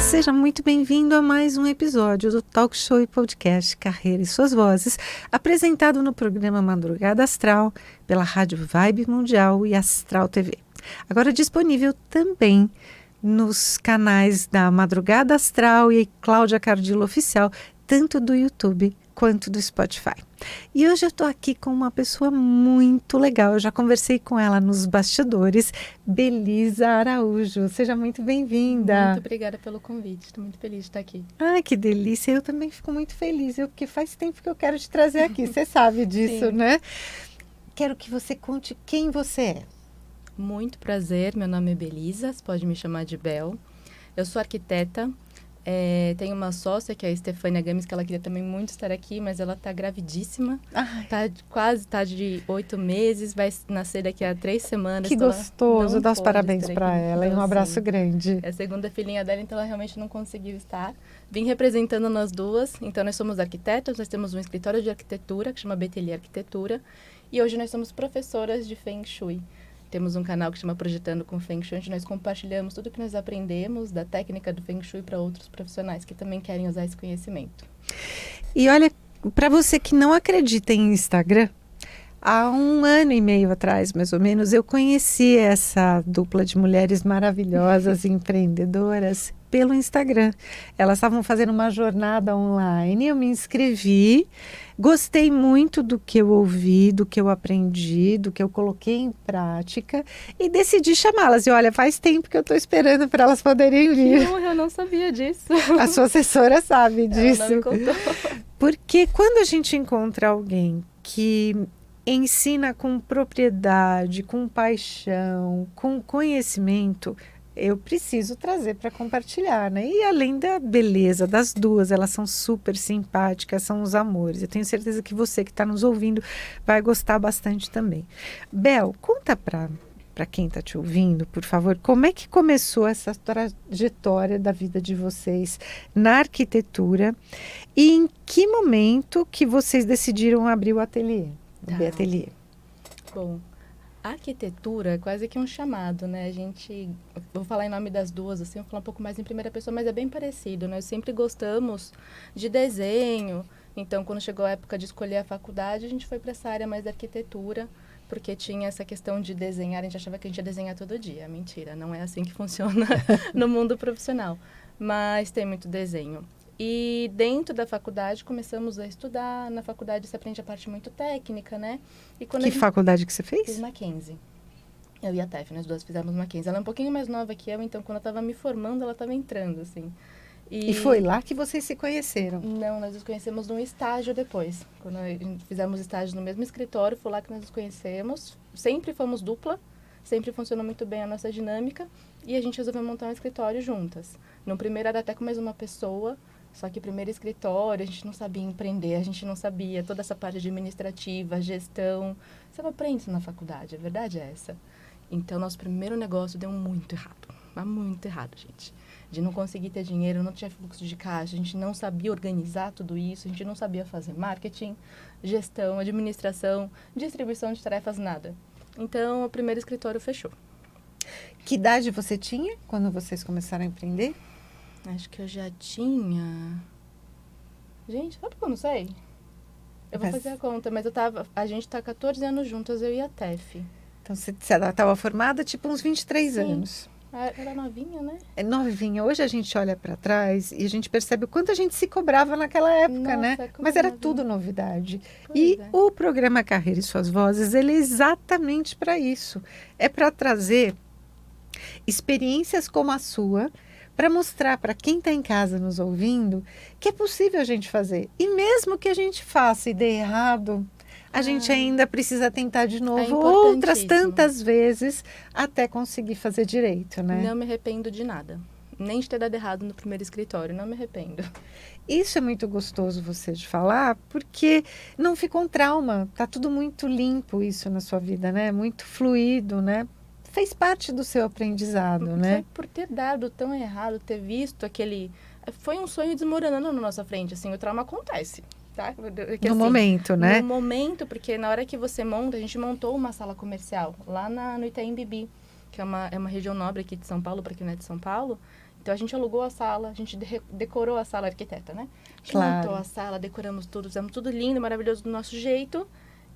Seja muito bem-vindo a mais um episódio do Talk Show e Podcast Carreira e Suas Vozes, apresentado no programa Madrugada Astral, pela Rádio Vibe Mundial e Astral TV. Agora disponível também nos canais da Madrugada Astral e Cláudia Cardillo Oficial, tanto do YouTube quanto do Spotify. E hoje eu estou aqui com uma pessoa muito legal. Eu já conversei com ela nos bastidores, Belisa Araújo. Seja muito bem-vinda. Muito obrigada pelo convite. Estou muito feliz de estar aqui. Ai, que delícia. Eu também fico muito feliz, porque faz tempo que eu quero te trazer aqui. Você sabe disso, né? Quero que você conte quem você é. Muito prazer. Meu nome é Belisa. Você pode me chamar de Bel. Eu sou arquiteta. Tenho uma sócia, que é a Stefânia Games, que ela queria também muito estar aqui, mas ela está gravidíssima. Está de 8 meses, vai nascer daqui a 3 semanas. Que gostoso, dá os parabéns para ela e um abraço grande. É a segunda filhinha dela, então ela realmente não conseguiu estar. Vim representando nós duas, então nós somos arquitetas, nós temos um escritório de arquitetura, que chama Betelier Arquitetura, e hoje nós somos professoras de Feng Shui. Temos um canal que chama Projetando com Feng Shui, onde nós compartilhamos tudo que nós aprendemos da técnica do Feng Shui para outros profissionais que também querem usar esse conhecimento. E olha, para você que não acredita em Instagram, há 1 ano e meio atrás, mais ou menos, eu conheci essa dupla de mulheres maravilhosas e empreendedoras pelo Instagram. Elas estavam fazendo uma jornada online, eu me inscrevi, gostei muito do que eu ouvi, do que eu aprendi, do que eu coloquei em prática e decidi chamá-las. E olha, faz tempo que eu estou esperando para elas poderem vir. Eu não sabia disso. A sua assessora sabe disso. Ela não me contou. Porque quando a gente encontra alguém que ensina com propriedade, com paixão, com conhecimento, eu preciso trazer para compartilhar, né? E além da beleza das duas, elas são super simpáticas, são os amores. Eu tenho certeza que você que está nos ouvindo vai gostar bastante também. Bel, conta para quem está te ouvindo, por favor, como é que começou essa trajetória da vida de vocês na arquitetura e em que momento que vocês decidiram abrir o ateliê? Ateliê. Bom, a arquitetura é quase que um chamado, né? Vou falar em nome das duas, assim, vou falar um pouco mais em primeira pessoa, mas é bem parecido, né? Nós sempre gostamos de desenho, então quando chegou a época de escolher a faculdade, a gente foi para essa área mais da arquitetura, porque tinha essa questão de desenhar, a gente achava que a gente ia desenhar todo dia. Mentira, não é assim que funciona no mundo profissional, mas tem muito desenho. E dentro da faculdade começamos a estudar. Na faculdade você aprende a parte muito técnica, né? E que faculdade que você fez? Fiz Mackenzie. Eu e a Tef, nós duas fizemos Mackenzie. Ela é um pouquinho mais nova que eu, então quando eu estava me formando, ela estava entrando, assim. E foi lá que vocês se conheceram? Não, nós nos conhecemos num estágio depois. Quando fizemos estágio no mesmo escritório, foi lá que nós nos conhecemos. Sempre fomos dupla, sempre funcionou muito bem a nossa dinâmica. E a gente resolveu montar um escritório juntas. No primeiro era até com mais uma pessoa, só que primeiro escritório, a gente não sabia empreender, a gente não sabia toda essa parte administrativa, gestão. Você não aprende isso na faculdade, a verdade é essa. Então, nosso primeiro negócio deu muito errado. Mas muito errado, gente. De não conseguir ter dinheiro, não tinha fluxo de caixa, a gente não sabia organizar tudo isso, a gente não sabia fazer marketing, gestão, administração, distribuição de tarefas, nada. Então, o primeiro escritório fechou. Que idade você tinha quando vocês começaram a empreender? Acho que eu já tinha... Gente, sabe que eu não sei? Eu vou fazer a conta, mas a gente tá 14 anos juntas, eu e a Tef. Então, você estava formada, tipo, uns 23 Sim. anos. Era novinha, né? É novinha. Hoje a gente olha para trás e a gente percebe o quanto a gente se cobrava naquela época, né? Mas era tudo novidade. E o programa Carreira e Suas Vozes, ele é exatamente para isso. É para trazer experiências como a sua, para mostrar para quem está em casa nos ouvindo que é possível a gente fazer. E mesmo que a gente faça e dê errado, a gente ainda precisa tentar de novo outras tantas vezes até conseguir fazer direito, né? Não me arrependo de nada. Nem de ter dado errado no primeiro escritório, não me arrependo. Isso é muito gostoso você de falar, porque não ficou um trauma. Tá tudo muito limpo isso na sua vida, né? Muito fluido, né? Fez parte do seu aprendizado, né? Por ter dado tão errado, ter visto aquele... Foi um sonho desmoronando na nossa frente, assim, o trauma acontece. Tá? No momento, né? No momento, porque na hora que você monta, a gente montou uma sala comercial lá no Itaim Bibi, que é uma região nobre aqui de São Paulo, para quem não é de São Paulo, Então, a gente alugou a sala, a gente decorou a sala, arquiteta, né? A gente Claro. montou a sala, decoramos tudo, fizemos tudo lindo, maravilhoso do nosso jeito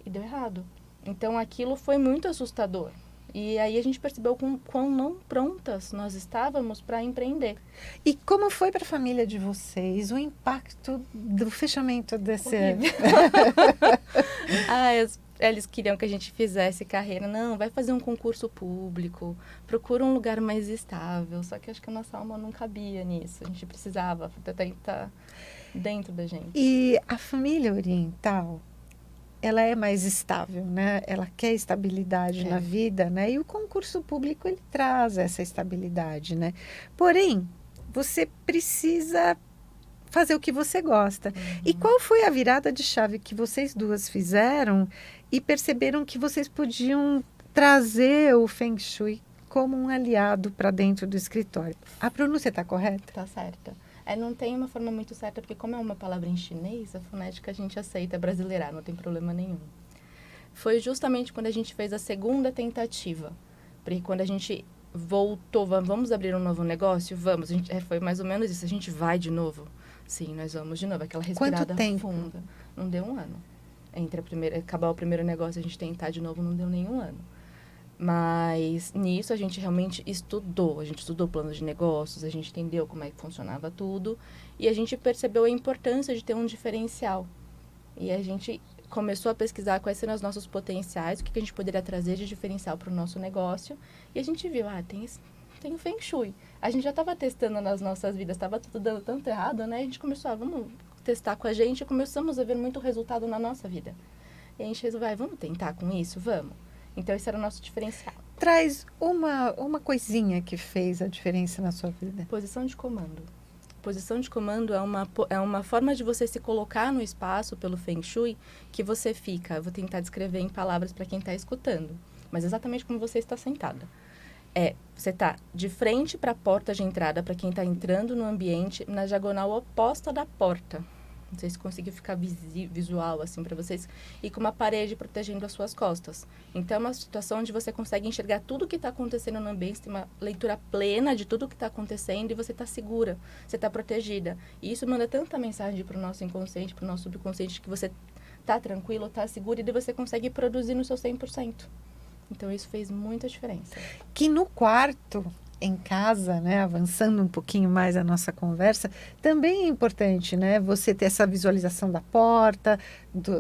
e deu errado. Então, aquilo foi muito assustador. E aí a gente percebeu quão não prontas nós estávamos para empreender. E como foi para a família de vocês o impacto do fechamento desse... Eles queriam que a gente fizesse carreira. Não, vai fazer um concurso público, procura um lugar mais estável. Só que acho que a nossa alma não cabia nisso. A gente precisava estar dentro da gente. E a família oriental, ela é mais estável, né? Ela quer estabilidade na vida, né? E o concurso público, ele traz essa estabilidade, né? Porém, você precisa fazer o que você gosta. E qual foi a virada de chave que vocês duas fizeram e perceberam que vocês podiam trazer o Feng Shui como um aliado para dentro do escritório? A pronúncia está correta? Tá certa. Não tem uma forma muito certa, porque como é uma palavra em chinês, a fonética a gente aceita brasileirar, não tem problema nenhum. Foi justamente quando a gente fez a segunda tentativa. Porque quando a gente voltou, vamos abrir um novo negócio? Vamos. Foi mais ou menos isso, a gente vai de novo. Sim, nós vamos de novo. Aquela respirada Quanto tempo? funda. Não deu um ano. Entre acabar o primeiro negócio e a gente tentar de novo, não deu nenhum ano. Mas nisso a gente realmente estudou. A gente estudou planos de negócios, a gente entendeu como é que funcionava tudo. E a gente percebeu a importância de ter um diferencial. E a gente começou a pesquisar quais eram os nossos potenciais, o que a gente poderia trazer de diferencial para o nosso negócio. E a gente viu, tem o Feng Shui. A gente já estava testando nas nossas vidas, estava tudo dando tanto errado, né? A gente começou, vamos testar com a gente, e começamos a ver muito resultado na nossa vida. E a gente resolveu, vamos tentar com isso? Vamos. Então, esse era o nosso diferencial. Traz uma coisinha que fez a diferença na sua vida. Posição de comando. Posição de comando é uma forma de você se colocar no espaço pelo Feng Shui que você fica. Eu vou tentar descrever em palavras para quem está escutando, mas exatamente como você está sentada. Você está de frente para a porta de entrada, para quem está entrando no ambiente, na diagonal oposta da porta. Não sei se conseguiu ficar visual assim para vocês. E com uma parede protegendo as suas costas. Então, é uma situação onde você consegue enxergar tudo o que está acontecendo no ambiente, tem uma leitura plena de tudo o que está acontecendo e você está segura, você está protegida. E isso manda tanta mensagem para o nosso inconsciente, para o nosso subconsciente, que você está tranquilo, está seguro e daí você consegue produzir no seu 100%. Então, isso fez muita diferença. Que no quarto, em casa, né, avançando um pouquinho mais a nossa conversa, também é importante, né, você ter essa visualização da porta,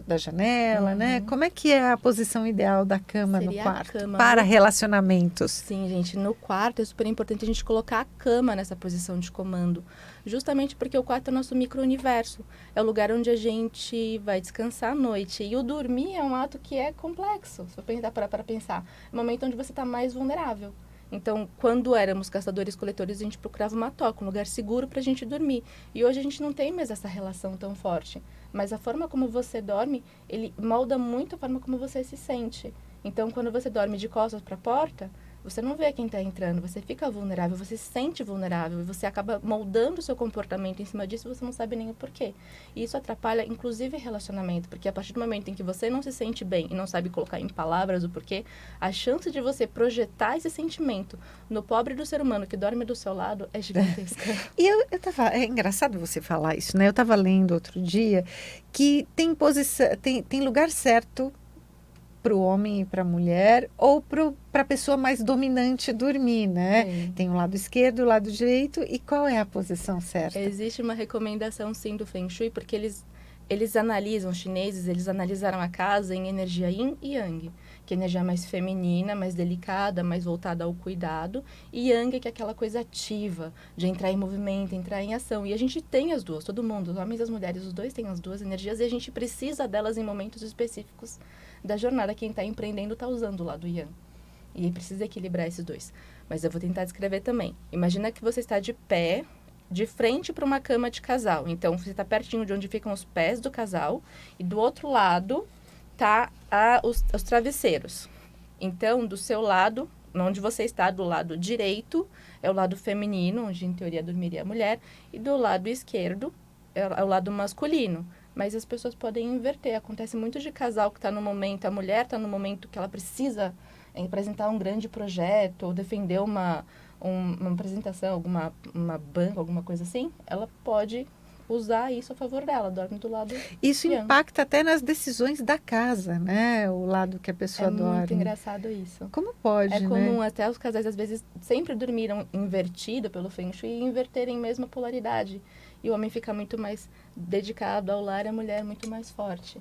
da janela, né? Como é que é a posição ideal da cama Seria no quarto cama, para relacionamentos? Sim, gente, no quarto é super importante a gente colocar a cama nessa posição de comando, justamente porque o quarto é o nosso micro-universo, é o lugar onde a gente vai descansar à noite, e o dormir é um ato que é complexo, se eu parar para pensar, é o momento onde você está mais vulnerável. Então, quando éramos caçadores-coletores, a gente procurava uma toca, um lugar seguro para a gente dormir. E hoje a gente não tem mais essa relação tão forte. Mas a forma como você dorme, ele molda muito a forma como você se sente. Então, quando você dorme de costas para a porta, você não vê quem está entrando, você fica vulnerável, você se sente vulnerável e você acaba moldando o seu comportamento em cima disso e você não sabe nem o porquê. E isso atrapalha, inclusive, relacionamento, porque a partir do momento em que você não se sente bem e não sabe colocar em palavras o porquê, a chance de você projetar esse sentimento no pobre do ser humano que dorme do seu lado é gigantesca. E é engraçado você falar isso, né? Eu estava lendo outro dia que tem lugar certo para o homem e para a mulher, ou para a pessoa mais dominante dormir, né? Sim. Tem o lado esquerdo, o lado direito, e qual é a posição certa? Existe uma recomendação, sim, do Feng Shui, porque eles analisam, os chineses, eles analisaram a casa em energia yin e yang, que é energia mais feminina, mais delicada, mais voltada ao cuidado, e yang, que é aquela coisa ativa, de entrar em movimento, entrar em ação. E a gente tem as duas, todo mundo, os homens e as mulheres, os dois têm as duas energias, e a gente precisa delas em momentos específicos da jornada. Quem está empreendendo está usando o lado yang. E precisa equilibrar esses dois. Mas eu vou tentar descrever também. Imagina que você está de pé, de frente para uma cama de casal. Então, você está pertinho de onde ficam os pés do casal. E do outro lado tá os travesseiros. Então, do seu lado, onde você está, do lado direito, é o lado feminino, onde em teoria dormiria a mulher. E do lado esquerdo é o lado masculino. Mas as pessoas podem inverter. Acontece muito de casal que está no momento, a mulher está no momento que ela precisa apresentar um grande projeto ou defender uma uma apresentação, uma banca, alguma coisa assim, ela pode usar isso a favor dela, dorme do lado Isso piano. impacta até nas decisões da casa, né? O lado que a pessoa É dorme. muito engraçado isso. Como pode, É comum, né? até os casais, às vezes, sempre dormiram invertido pelo Feng Shui e inverterem mesmo a polaridade. E o homem fica muito mais dedicado ao lar e a mulher muito mais forte.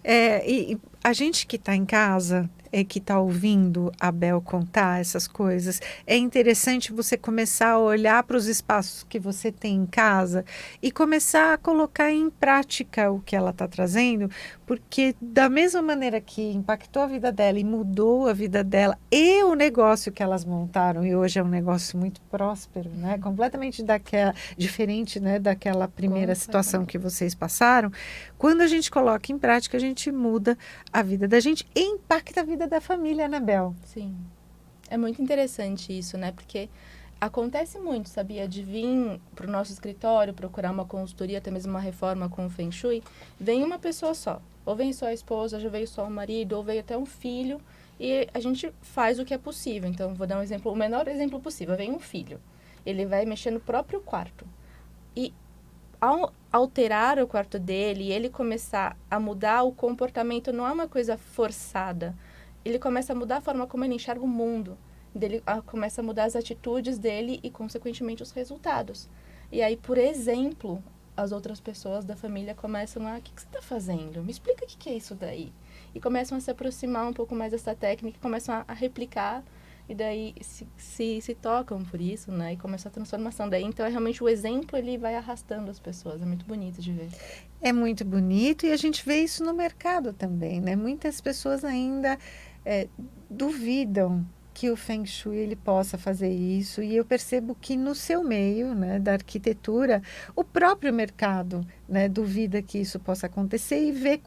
E a gente que está em casa, que está ouvindo a Bel contar essas coisas, é interessante você começar a olhar para os espaços que você tem em casa e começar a colocar em prática o que ela está trazendo, porque da mesma maneira que impactou a vida dela e mudou a vida dela e o negócio que elas montaram, e hoje é um negócio muito próspero, né? Completamente diferente, né, daquela primeira situação que vocês passaram. Quando a gente coloca em prática, a gente muda a vida da gente e impacta a vida da família, né, Bel? Sim. É muito interessante isso, né? Porque acontece muito, sabia? De vir para o nosso escritório, procurar uma consultoria, até mesmo uma reforma com o Feng Shui, vem uma pessoa só. Ou vem só a esposa, já veio só o marido, ou veio até um filho. E a gente faz o que é possível. Então, vou dar um exemplo, o menor exemplo possível. Vem um filho. Ele vai mexer no próprio quarto. E ao alterar o quarto dele e ele começar a mudar o comportamento, não é uma coisa forçada. Ele começa a mudar a forma como ele enxerga o mundo. Ele começa a mudar as atitudes dele e, consequentemente, os resultados. E aí, por exemplo, as outras pessoas da família começam a... O que você está fazendo? Me explica o que é isso daí. E começam a se aproximar um pouco mais dessa técnica, começam a replicar e daí se tocam por isso, né? E começa a transformação. Daí, então, é realmente o exemplo, ele vai arrastando as pessoas. É muito bonito de ver. É muito bonito e a gente vê isso no mercado também, né? Muitas pessoas ainda duvidam que o Feng Shui ele possa fazer isso e eu percebo que no seu meio, né, da arquitetura, o próprio mercado, né, duvida que isso possa acontecer e vê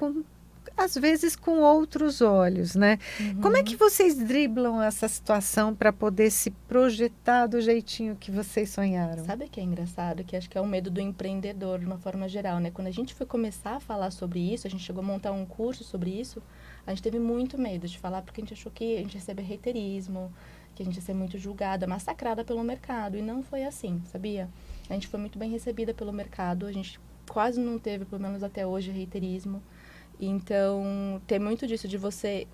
às vezes com outros olhos, né? Como é que vocês driblam essa situação para poder se projetar do jeitinho que vocês sonharam? Sabe o que é engraçado? Que acho que é o medo do empreendedor, de uma forma geral, né? Quando a gente foi começar a falar sobre isso, a gente chegou a montar um curso sobre isso, a gente teve muito medo de falar, porque a gente achou que a gente ia receber reiterismo, que a gente ia ser muito julgada, massacrada pelo mercado. E não foi assim, sabia? A gente foi muito bem recebida pelo mercado, a gente quase não teve, pelo menos até hoje, reiterismo. Então, tem muito disso de você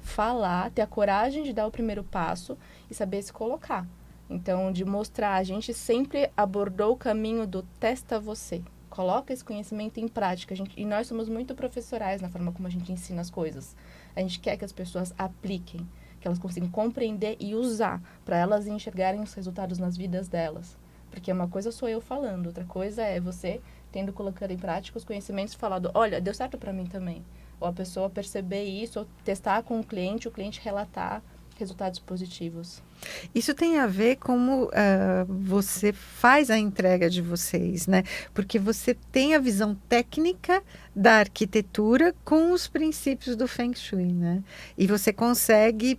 falar, ter a coragem de dar o primeiro passo e saber se colocar. Então, de mostrar, a gente sempre abordou o caminho do testa você. Coloca esse conhecimento em prática. E nós somos muito professorais na forma como a gente ensina as coisas. A gente quer que as pessoas apliquem, que elas consigam compreender e usar, para elas enxergarem os resultados nas vidas delas. Porque uma coisa sou eu falando, outra coisa é você tendo colocado em prática os conhecimentos e falado, olha, deu certo para mim também. Ou a pessoa perceber isso, ou testar com o cliente relatar resultados positivos. Isso tem a ver como você faz a entrega de vocês, né? Porque você tem a visão técnica da arquitetura com os princípios do Feng Shui, né? E você consegue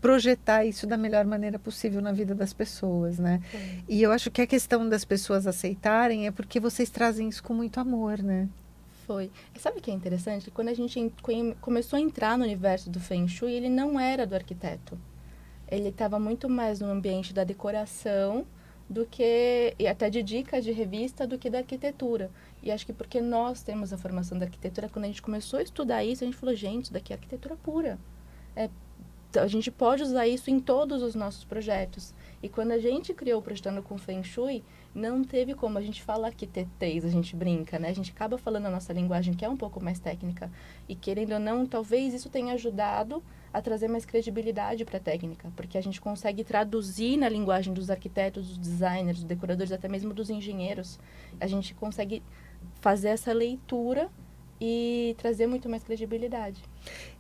projetar isso da melhor maneira possível na vida das pessoas, né? Sim. E eu acho que a questão das pessoas aceitarem é porque vocês trazem isso com muito amor, né? Foi. E sabe o que é interessante? Quando a gente começou a entrar no universo do Feng Shui, ele não era do arquiteto. Ele estava muito mais no ambiente da decoração do que, e até de dica de revista, do que da arquitetura. E acho que porque nós temos a formação da arquitetura, quando a gente começou a estudar isso, a gente falou, gente, isso daqui é arquitetura pura. A gente pode usar isso em todos os nossos projetos. E quando a gente criou o Projetando com Feng Shui, não teve como. A gente fala arquitetez, a gente brinca, né? A gente acaba falando a nossa linguagem, que é um pouco mais técnica. E querendo ou não, talvez isso tenha ajudado a trazer mais credibilidade para a técnica. Porque a gente consegue traduzir na linguagem dos arquitetos, dos designers, dos decoradores, até mesmo dos engenheiros. A gente consegue fazer essa leitura e trazer muito mais credibilidade.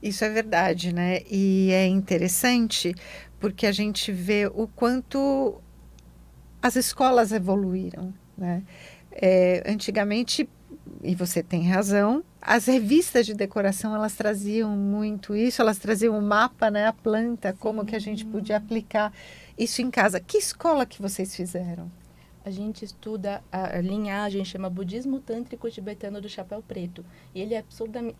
Isso é verdade, né? E é interessante porque a gente vê o quanto as escolas evoluíram, né? Antigamente, e você tem razão, as revistas de decoração, elas traziam muito isso, elas traziam o mapa, né? A planta, como que a gente podia aplicar isso em casa. Que escola que vocês fizeram? A gente estuda a linhagem, chama Budismo Tântrico Tibetano do Chapéu Preto. E ele é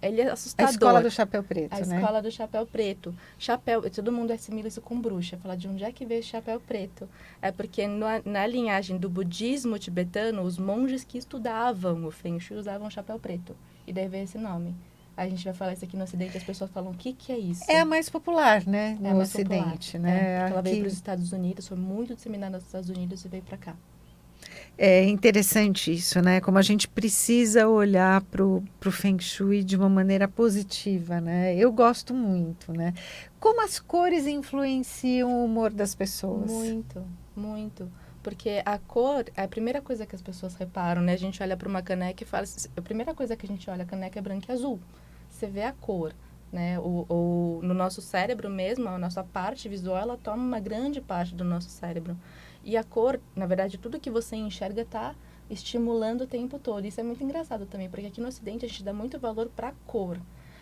ele é A assustador. escola do chapéu preto, A né? escola do chapéu preto. Chapéu, todo mundo assimila isso com bruxa. Fala de onde é que veio esse chapéu preto. É porque na linhagem do budismo tibetano, os monges que estudavam o Feng Shui usavam chapéu preto. E daí veio esse nome. A gente vai falar isso aqui no Ocidente, as pessoas falam, o que que é isso? É a mais popular, né? É a No mais Ocidente, popular, né? porque ela veio Aqui- para os Estados Unidos, foi muito disseminada nos Estados Unidos e veio para cá. É interessante isso, né? Como a gente precisa olhar para o Feng Shui de uma maneira positiva, né? Eu gosto muito, né? Como as cores influenciam o humor das pessoas? Muito, muito. Porque a cor é a primeira coisa que as pessoas reparam, né? A gente olha para uma caneca e fala... A primeira coisa que a gente olha, a caneca é branca e azul. Você vê a cor, né? No nosso cérebro mesmo, a nossa parte visual, ela toma uma grande parte do nosso cérebro. E a cor, na verdade, tudo que você enxerga está estimulando o tempo todo. Isso é muito engraçado também, porque aqui no Ocidente a gente dá muito valor para a cor.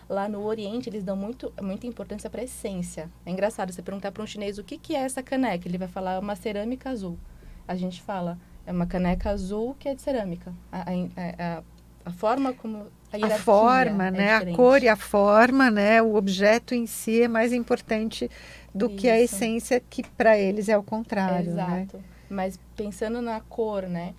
Lá no Oriente, eles dão muita importância para a essência. É engraçado você perguntar para um chinês o que que é essa caneca. Ele vai falar, é uma cerâmica azul. A gente fala, é uma caneca azul que é de cerâmica. A forma como... A A hierarquia forma, é né? A diferente. cor e a forma, né? O objeto em si é mais importante do que a Isso. essência, que para eles é o contrário, né? Exato. Mas pensando na cor, né?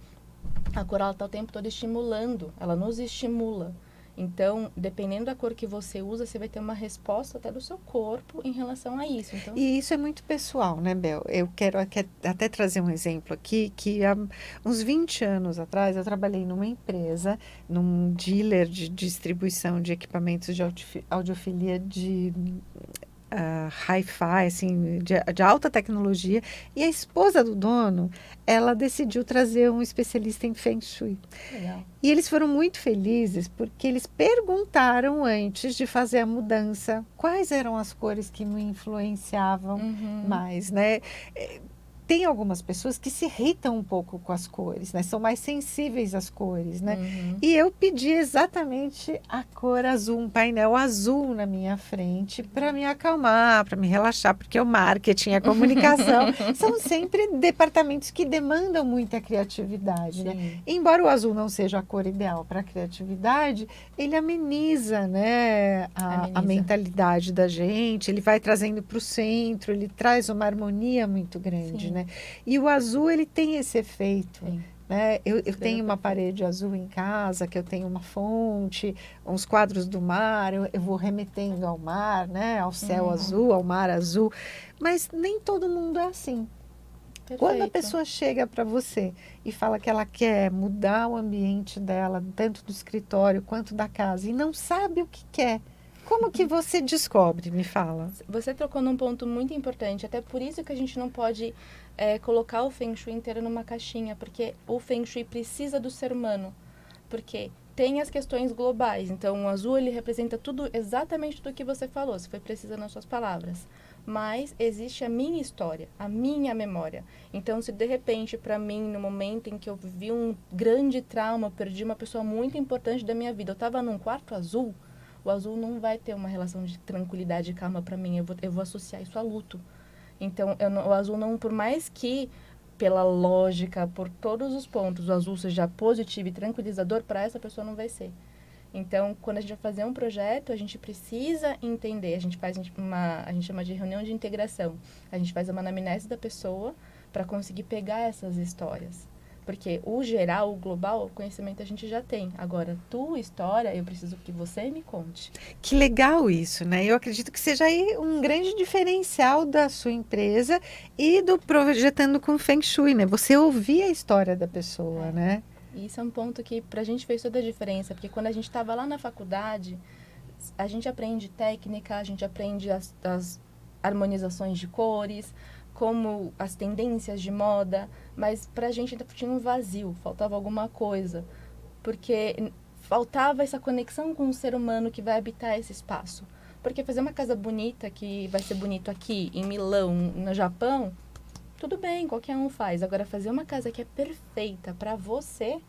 A cor, ela tá o tempo todo estimulando. Ela nos estimula. Então, dependendo da cor que você usa, você vai ter uma resposta até do seu corpo em relação a isso. Então, E isso é muito pessoal, né, Bel? Eu quero até trazer um exemplo aqui, que há uns 20 anos atrás eu trabalhei numa empresa, num dealer de distribuição de equipamentos de audiofilia de hi-fi, assim, de alta tecnologia, e a esposa do dono, ela decidiu trazer um especialista em Feng Shui. legal. E eles foram muito felizes porque eles perguntaram antes de fazer a mudança quais eram as cores que me influenciavam Uhum. mais, né? Tem algumas pessoas que se irritam um pouco com as cores, né? São mais sensíveis às cores, né? Uhum. E eu pedi exatamente a cor azul, um painel azul na minha frente para me acalmar, para me relaxar, porque o marketing, a comunicação são sempre departamentos que demandam muita criatividade, né? Sim. Embora o azul não seja a cor ideal para a criatividade, ele ameniza, né, a Ameniza. mentalidade da gente, ele vai trazendo para o centro, ele traz uma harmonia muito grande, Sim. né? E o azul, ele tem esse efeito, Sim. né? Eu Escreva tenho uma perfeito. parede azul em casa, que eu tenho uma fonte, uns quadros do mar, eu vou remetendo ao mar, né? Ao céu Uhum. azul, ao mar azul, mas nem todo mundo é assim. Quando a Perfeito. pessoa chega para você e fala que ela quer mudar o ambiente dela, tanto do escritório quanto da casa, e não sabe o que quer, como que você descobre? Me fala. Você tocou num ponto muito importante, até por isso que a gente não pode colocar o Feng Shui inteiro numa caixinha, porque o Feng Shui precisa do ser humano, porque tem as questões globais, então o azul ele representa tudo, exatamente tudo que você falou, se foi precisa nas suas palavras, mas existe a minha história, a minha memória, então se de repente para mim, no momento em que eu vivi um grande trauma, perdi uma pessoa muito importante da minha vida, eu estava num quarto azul, o azul não vai ter uma relação de tranquilidade e calma para mim. Eu vou associar isso a luto. Então, o azul não, por mais que, pela lógica, por todos os pontos, o azul seja positivo e tranquilizador, para essa pessoa não vai ser. Então, quando a gente vai fazer um projeto, a gente precisa entender. A gente chama de reunião de integração. A gente faz uma anamnese da pessoa para conseguir pegar essas histórias. Porque o geral, o global, o conhecimento a gente já tem. Agora, tua história, eu preciso que você me conte. Que legal isso, né? Eu acredito que seja aí um grande diferencial da sua empresa e do Projetando com Feng Shui, né? Você ouvir a história da pessoa, né? E isso é um ponto que pra gente fez toda a diferença. Porque quando a gente estava lá na faculdade, a gente aprende técnica, a gente aprende as harmonizações de cores, como as tendências de moda, mas pra gente ainda tinha um vazio, faltava alguma coisa, porque faltava essa conexão com o ser humano que vai habitar esse espaço. Porque fazer uma casa bonita, que vai ser bonito aqui, em Milão, no Japão, tudo bem, qualquer um faz. Agora, fazer uma casa que é perfeita pra você,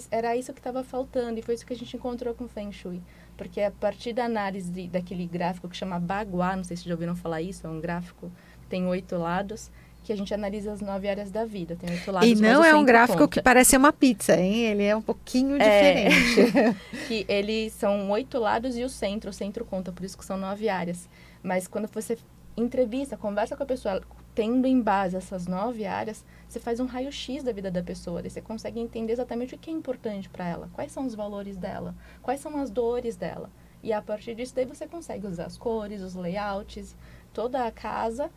era isso que estava faltando, e foi isso que a gente encontrou com o Feng Shui. Porque a partir da análise daquele gráfico que chama Bagua, não sei se já ouviram falar isso, é um gráfico tem 8 lados, que a gente analisa as 9 áreas da vida. Tem 8 lados, E mas não o é um centro gráfico conta. que parece uma pizza, hein? Ele é um pouquinho diferente. Que eles são 8 lados e o centro conta, por isso que são 9 áreas. Mas quando você entrevista, conversa com a pessoa, tendo em base essas 9 áreas, você faz um raio-x da vida da pessoa, daí você consegue entender exatamente o que é importante para ela, quais são os valores dela, quais são as dores dela. E a partir disso, daí você consegue usar as cores, os layouts, toda a casa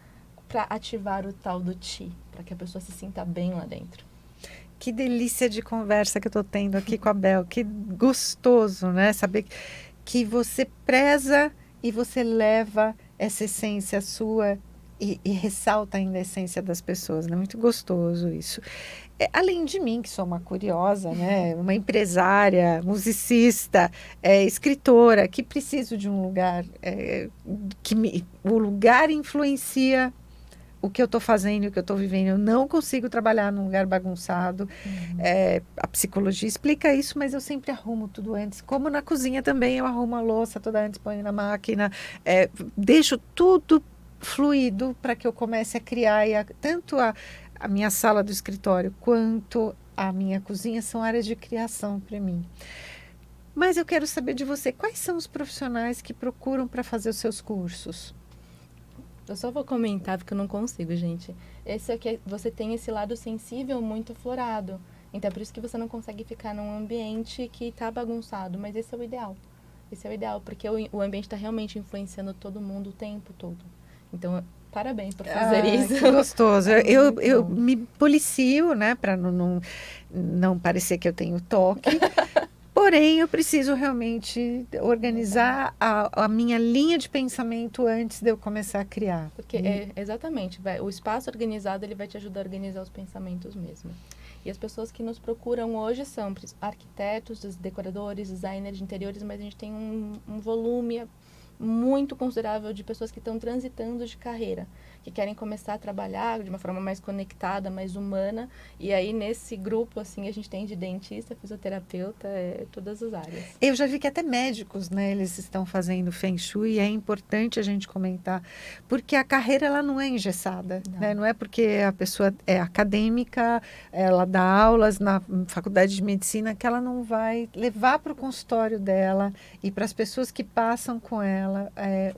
para ativar o tal do Ti, para que a pessoa se sinta bem lá dentro. Que delícia de conversa que eu estou tendo aqui com a Bel. Que gostoso, né? Saber que você preza e você leva essa essência sua e ressalta ainda a essência das pessoas, né? Muito gostoso isso. Além de mim, que sou uma curiosa, né? Uma empresária, musicista, escritora, que preciso de um lugar o lugar influencia o que eu estou fazendo, o que eu estou vivendo. Eu não consigo trabalhar num lugar bagunçado. A psicologia explica isso, mas eu sempre arrumo tudo antes. Como na cozinha também, eu arrumo a louça toda antes, ponho na máquina. Deixo tudo fluido para que eu comece a criar. Tanto a minha sala do escritório quanto a minha cozinha são áreas de criação para mim. Mas eu quero saber de você, quais são os profissionais que procuram para fazer os seus cursos? Eu só vou comentar porque eu não consigo, gente. Esse aqui, você tem esse lado sensível muito aflorado. Então é por isso que você não consegue ficar num ambiente que está bagunçado. Mas esse é o ideal. Esse é o ideal, porque o ambiente está realmente influenciando todo mundo o tempo todo. Então, parabéns por fazer isso. Que gostoso. É Eu me policio, né, para não parecer que eu tenho toque. Porém, eu preciso realmente organizar a minha linha de pensamento antes de eu começar a criar. Porque, exatamente, o espaço organizado ele vai te ajudar a organizar os pensamentos mesmo. E as pessoas que nos procuram hoje são arquitetos, decoradores, designers de interiores, mas a gente tem um volume muito considerável de pessoas que estão transitando de carreira, que querem começar a trabalhar de uma forma mais conectada, mais humana. E aí, nesse grupo, assim, a gente tem de dentista, fisioterapeuta, todas as áreas. Eu já vi que até médicos, né, eles estão fazendo Feng Shui, e é importante a gente comentar, porque a carreira, ela não é engessada, né? Não é porque a pessoa é acadêmica, ela dá aulas na faculdade de medicina, que ela não vai levar para o consultório dela e para as pessoas que passam com ela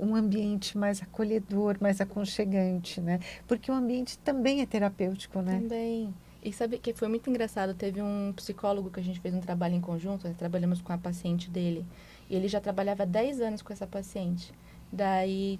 um ambiente mais acolhedor, mais aconchegante, né? Porque o ambiente também é terapêutico, né? Também. E sabe que foi muito engraçado, teve um psicólogo que a gente fez um trabalho em conjunto, nós trabalhamos com a paciente dele, e ele já trabalhava 10 anos com essa paciente. Daí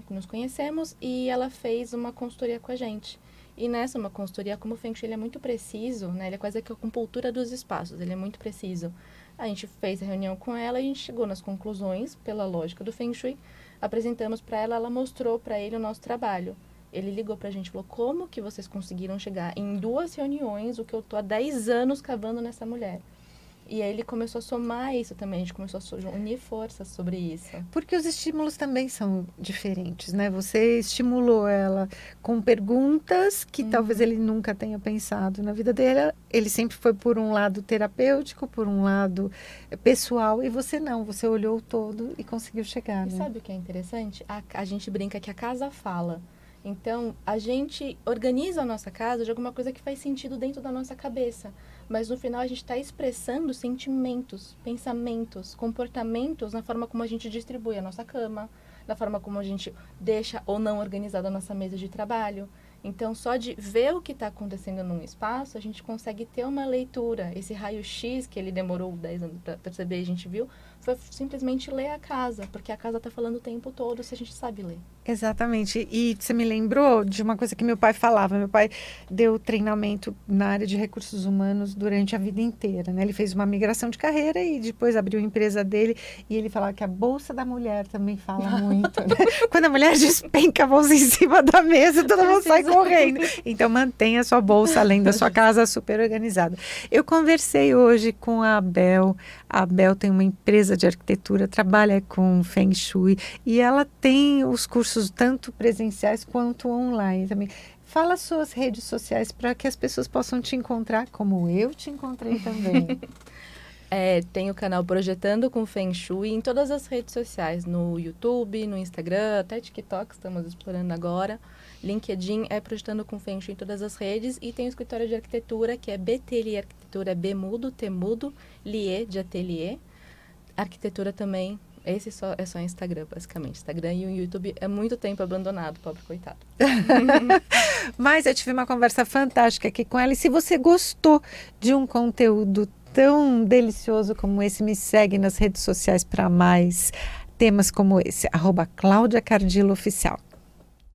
nos conhecemos e ela fez uma consultoria com a gente. E nessa uma consultoria, como o Feng Shui ele é muito preciso, né? Ele é quase que a acupuntura dos espaços, ele é muito preciso. A gente fez a reunião com ela e a gente chegou nas conclusões, pela lógica do Feng Shui, apresentamos para ela, ela mostrou para ele o nosso trabalho. Ele ligou pra gente e falou, como que vocês conseguiram chegar em 2 reuniões, o que eu tô há 10 anos cavando nessa mulher? E aí ele começou a somar isso também, a gente começou a unir forças sobre isso. Porque os estímulos também são diferentes, né? Você estimulou ela com perguntas que talvez ele nunca tenha pensado na vida dele. Ele sempre foi por um lado terapêutico, por um lado pessoal, e você não. Você olhou o todo e conseguiu chegar, E né? sabe o que é interessante? A gente brinca que a casa fala. Então, a gente organiza a nossa casa de alguma coisa que faz sentido dentro da nossa cabeça. Mas no final a gente está expressando sentimentos, pensamentos, comportamentos na forma como a gente distribui a nossa cama, na forma como a gente deixa ou não organizada a nossa mesa de trabalho. Então, só de ver o que está acontecendo num espaço, a gente consegue ter uma leitura. Esse raio-x que ele demorou 10 anos para perceber, a gente viu, foi simplesmente ler a casa, porque a casa está falando o tempo todo se a gente sabe ler. Exatamente. E você me lembrou de uma coisa que meu pai falava. Meu pai deu treinamento na área de recursos humanos durante a vida inteira, né? Ele fez uma migração de carreira e depois abriu a empresa dele. E ele falava que a bolsa da mulher também fala muito, né? Quando a mulher despenca a bolsa em cima da mesa, todo mundo sai correndo. Então, mantenha a sua bolsa, além da sua casa, super organizada. Eu conversei hoje com a Abel. A Abel tem uma empresa de arquitetura, trabalha com Feng Shui. E ela tem os cursos tanto presenciais quanto online também. Fala suas redes sociais para que as pessoas possam te encontrar, como eu te encontrei também. Tem o canal Projetando com Feng Shui em todas as redes sociais, no YouTube, no Instagram, até TikTok estamos explorando agora. LinkedIn é Projetando com Feng Shui em todas as redes. E tem o escritório de arquitetura, que é BTLIE Arquitetura, B mudo, T mudo, Lier de ateliê. Arquitetura também, é só Instagram, basicamente. Instagram e o YouTube é muito tempo abandonado, pobre coitado. Mas eu tive uma conversa fantástica aqui com ela. E se você gostou de um conteúdo tão delicioso como esse, me segue nas redes sociais para mais temas como esse. @CláudiaCardillo Oficial.